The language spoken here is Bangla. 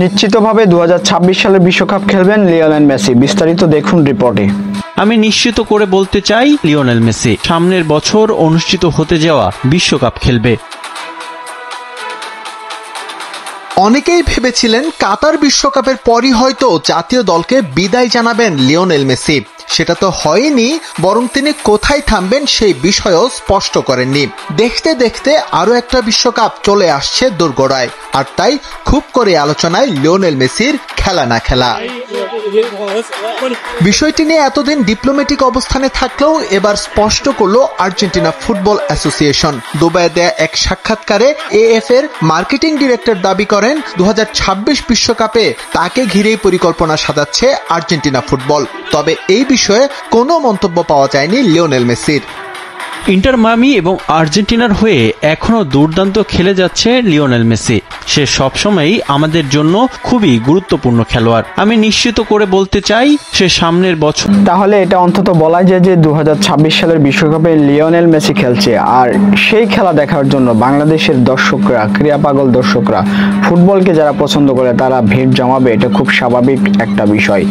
নিশ্চিতভাবে 2026 সালের বিশ্বকাপ খেলবেন লিওনেল মেসি। বিস্তারিত দেখুন রিপোর্টে। আমি নিশ্চিত করে বলতে চাই, লিওনেল মেসি সামনের বছর অনুষ্ঠিত হতে যাওয়া বিশ্বকাপ খেলবে। অনেকেই ভেবেছিলেন কাতার বিশ্বকাপের পরই হয়তো জাতীয় দলকে বিদায় জানাবেন লিওনেল মেসি। সেটা তো হয়নি, বরং তিনি কোথায় থামবেন সেই বিষয়ও স্পষ্ট করেননি। দেখতে দেখতে আরো একটা বিশ্বকাপ চলে আসছে দোরগোড়ায়, আর তাই খুব করে আলোচনায় লিওনেল মেসির খেলা না খেলা। বিষয়টি নিয়ে এতদিন ডিপ্লোম্যাটিক অবস্থানে থাকলেও এবার স্পষ্ট করলো আর্জেন্টিনা ফুটবল অ্যাসোসিয়েশন। দুবাইয়ে দেয়া এক সাক্ষাৎকারে এএফ এর মার্কেটিং ডিরেক্টর দাবি করেন 2026 বিশ্বকাপে তাকে ঘিরেই পরিকল্পনা সাজাচ্ছে আর্জেন্টিনা ফুটবল। তবে এই বিষয়ে কোনো মন্তব্য পাওয়া যায়নি লিওনেল মেসির। ইন্টার মায়ামি এবং আর্জেন্টিনার হয়ে এখনো দুর্দান্ত খেলে যাচ্ছে লিওনেল মেসি। সে সবসময়ই আমাদের জন্য খুবই গুরুত্বপূর্ণ খেলোয়াড়। আমি নিশ্চিত করে বলতে চাই, সে সামনের বছর। তাহলে এটা অন্তত বলা যায় যে 2026 সালের বিশ্বকাপে লিওনেল মেসি খেলছে, আর সেই খেলা দেখার জন্য বাংলাদেশের দর্শকরা, ক্রীড়া পাগল দর্শকরা, ফুটবলকে যারা পছন্দ করে তারা ভিড় জমাবে। এটা খুব স্বাভাবিক একটা বিষয়।